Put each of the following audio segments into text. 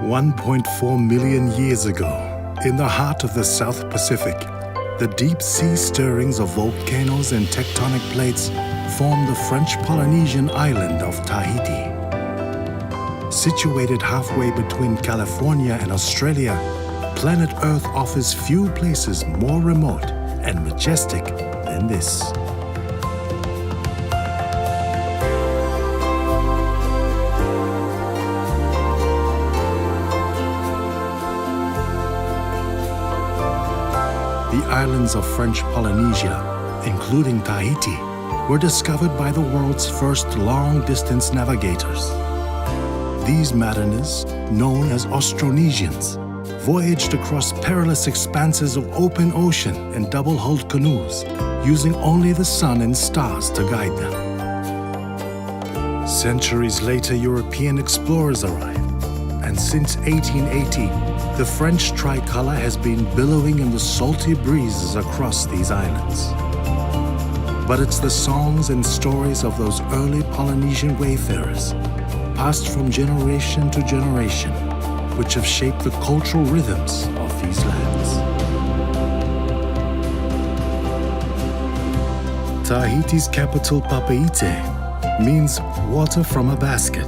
1.4 million years ago, in the heart of the South Pacific, the deep sea stirrings of volcanoes and tectonic plates form the French Polynesian island of Tahiti. Situated halfway between California and Australia, planet Earth offers few places more remote and majestic than this. The islands of French Polynesia, including Tahiti, were discovered by the world's first long-distance navigators. These mariners, known as Austronesians, voyaged across perilous expanses of open ocean in double-hulled canoes, using only the sun and stars to guide them. Centuries later, European explorers arrived, and since 1880, the French tricolor has been billowing in the salty breezes across these islands. But it's the songs and stories of those early Polynesian wayfarers, passed from generation to generation, which have shaped the cultural rhythms of these lands. Tahiti's capital, Papeete, means water from a basket,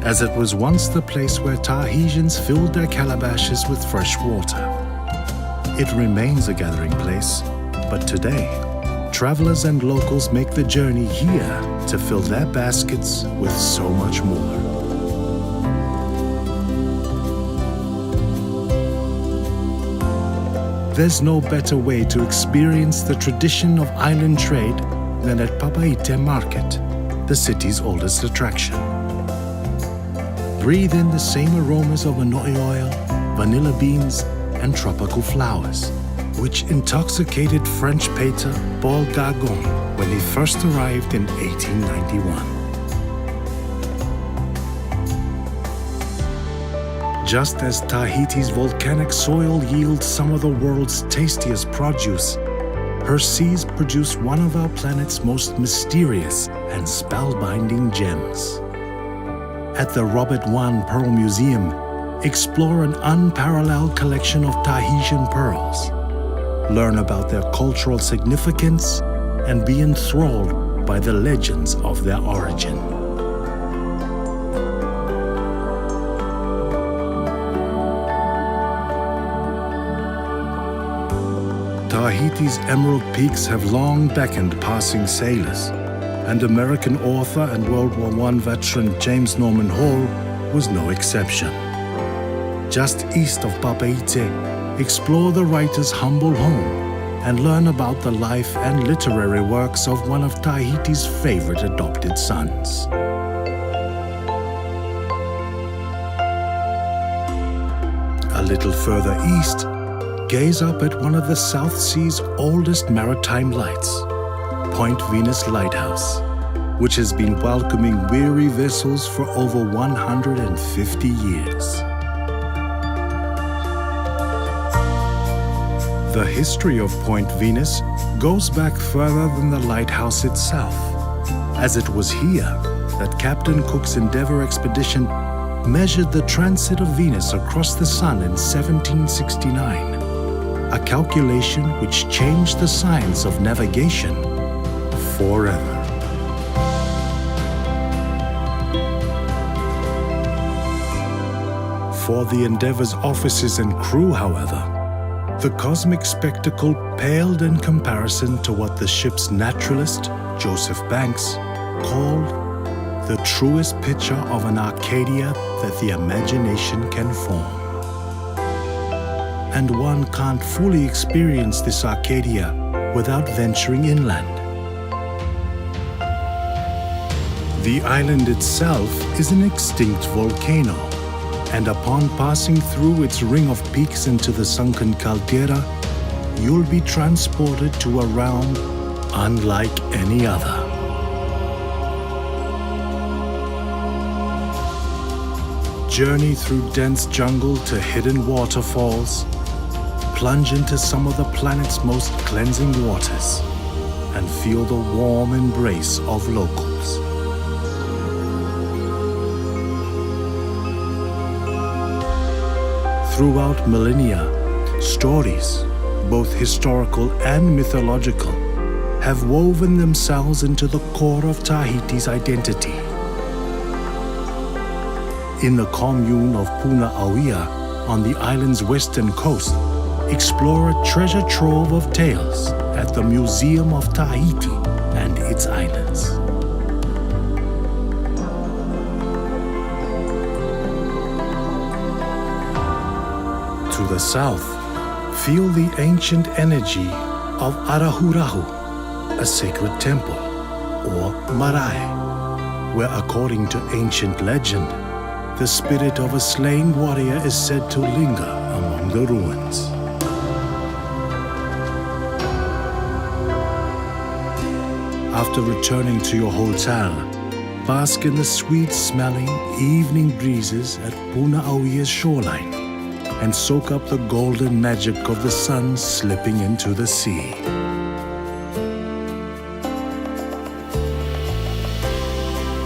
as it was once the place where Tahitians filled their calabashes with fresh water. It remains a gathering place, but today, travelers and locals make the journey here to fill their baskets with so much more. There's no better way to experience the tradition of island trade than at Papeete Market, the city's oldest attraction. Breathe in the same aromas of manoi oil, vanilla beans, and tropical flowers, which intoxicated French painter Paul Gauguin when he first arrived in 1891. Just as Tahiti's volcanic soil yields some of the world's tastiest produce, her seas produce one of our planet's most mysterious and spellbinding gems. At the Robert I Pearl Museum, explore an unparalleled collection of Tahitian pearls. Learn about their cultural significance and be enthralled by the legends of their origin. Tahiti's emerald peaks have long beckoned passing sailors, and American author and World War I veteran James Norman Hall was no exception. Just east of Papeete, explore the writer's humble home and learn about the life and literary works of one of Tahiti's favorite adopted sons. A little further east, gaze up at one of the South Sea's oldest maritime lights, Point Venus Lighthouse, which has been welcoming weary vessels for over 150 years. The history of Point Venus goes back further than the lighthouse itself, as it was here that Captain Cook's Endeavour expedition measured the transit of Venus across the Sun in 1769, a calculation which changed the science of navigation forever. For the Endeavour's officers and crew, however, the cosmic spectacle paled in comparison to what the ship's naturalist, Joseph Banks, called the truest picture of an Arcadia that the imagination can form. And one can't fully experience this Arcadia without venturing inland. The island itself is an extinct volcano, and upon passing through its ring of peaks into the sunken caldera, you'll be transported to a realm unlike any other. Journey through dense jungle to hidden waterfalls, plunge into some of the planet's most cleansing waters, and feel the warm embrace of locals. Throughout millennia, stories, both historical and mythological, have woven themselves into the core of Tahiti's identity. In the commune of Puna'auia, on the island's western coast, explore a treasure trove of tales at the Museum of Tahiti and its islands. To the south, feel the ancient energy of Arahurahu, a sacred temple, or marae, where according to ancient legend, the spirit of a slain warrior is said to linger among the ruins. After returning to your hotel, bask in the sweet-smelling evening breezes at Puna'auia's shoreline and soak up the golden magic of the sun slipping into the sea.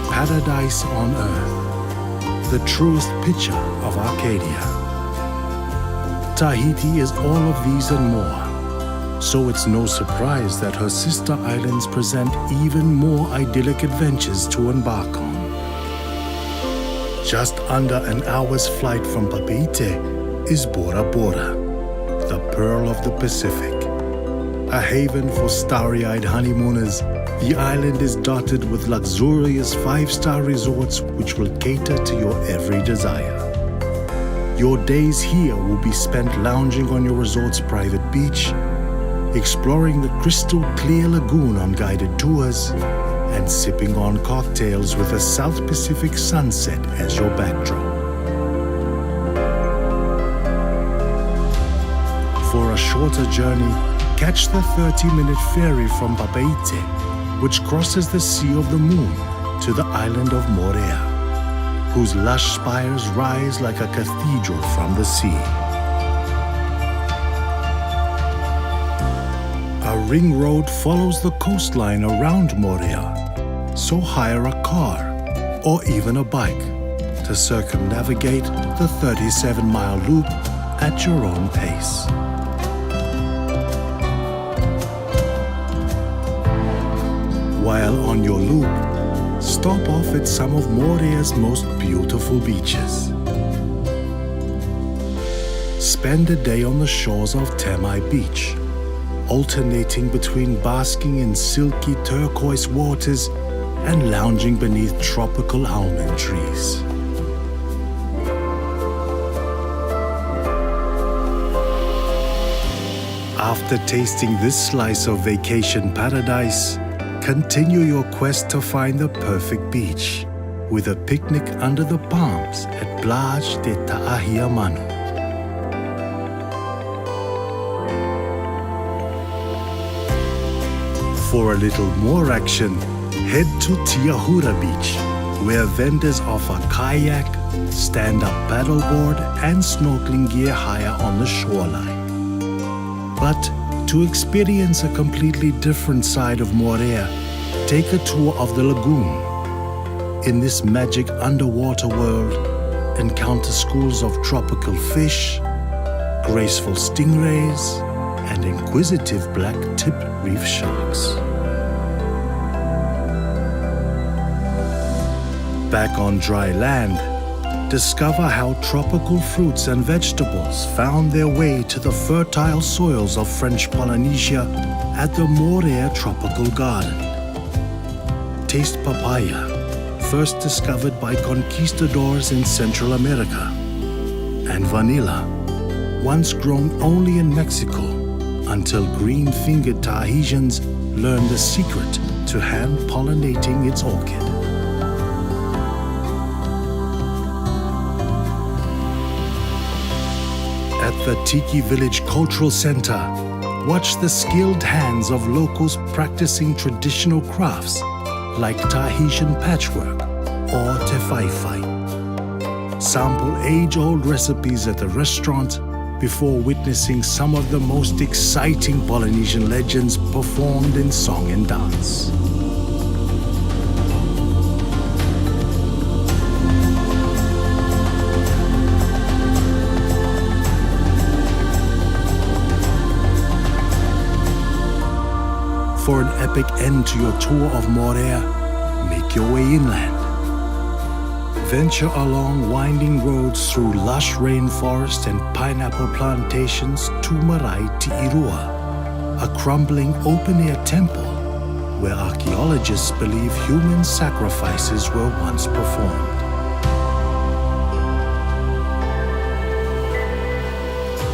Paradise on earth, the truest picture of Arcadia. Tahiti is all of these and more, so it's no surprise that her sister islands present even more idyllic adventures to embark on. Just under an hour's flight from Papeete is Bora Bora, the pearl of the Pacific. A haven for starry-eyed honeymooners, the island is dotted with luxurious five-star resorts which will cater to your every desire. Your days here will be spent lounging on your resort's private beach, exploring the crystal-clear lagoon on guided tours, and sipping on cocktails with a South Pacific sunset as your backdrop. For a shorter journey, catch the 30-minute ferry from Papeete, which crosses the Sea of the Moon to the island of Moorea, whose lush spires rise like a cathedral from the sea. A ring road follows the coastline around Moorea, so hire a car or even a bike to circumnavigate the 37-mile loop at your own pace. While on your loop, stop off at some of Moorea's most beautiful beaches. Spend a day on the shores of Temai Beach, alternating between basking in silky turquoise waters and lounging beneath tropical almond trees. After tasting this slice of vacation paradise, continue your quest to find the perfect beach with a picnic under the palms at Plage de Ta'ahiamanu. For a little more action, head to Tiahura Beach, where vendors offer kayak, stand-up paddleboard, and snorkeling gear hire on the shoreline. But to experience a completely different side of Moorea, take a tour of the lagoon. In this magic underwater world, encounter schools of tropical fish, graceful stingrays, and inquisitive black-tipped reef sharks. Back on dry land, discover how tropical fruits and vegetables found their way to the fertile soils of French Polynesia at the Moorea Tropical Garden. Taste papaya, first discovered by conquistadors in Central America, and vanilla, once grown only in Mexico, until green-fingered Tahitians learned the secret to hand-pollinating its orchid. At the Tiki Village Cultural Center, watch the skilled hands of locals practicing traditional crafts like Tahitian patchwork or te whaiwhai. Sample age-old recipes at the restaurant before witnessing some of the most exciting Polynesian legends performed in song and dance. for an epic end to your tour of Moorea, make your way inland. Venture along winding roads through lush rainforest and pineapple plantations to Marae Ti'irua, a crumbling open-air temple where archaeologists believe human sacrifices were once performed.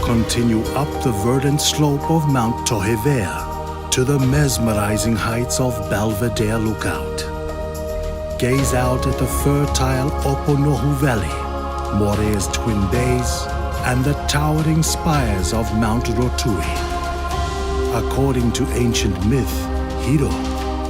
Continue up the verdant slope of Mount Tohevea to the mesmerizing heights of Belvedere Lookout. Gaze out at the fertile Oponohu Valley, Moorea's twin bays, and the towering spires of Mount Rotui. According to ancient myth, Hiro,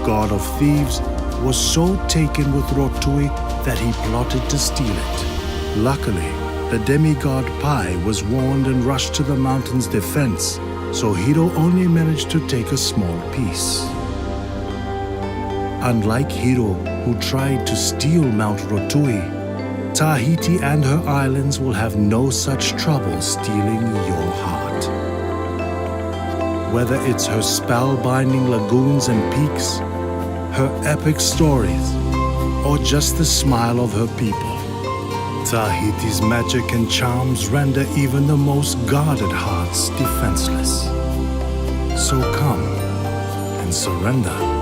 god of thieves, was so taken with Rotui that he plotted to steal it. Luckily, the demigod Pai was warned and rushed to the mountain's defense, so Hiro only managed to take a small piece. Unlike Hiro, who tried to steal Mount Rotui, Tahiti and her islands will have no such trouble stealing your heart. Whether it's her spellbinding lagoons and peaks, her epic stories, or just the smile of her people, Tahiti's magic and charms render even the most guarded hearts defenseless. So come and surrender.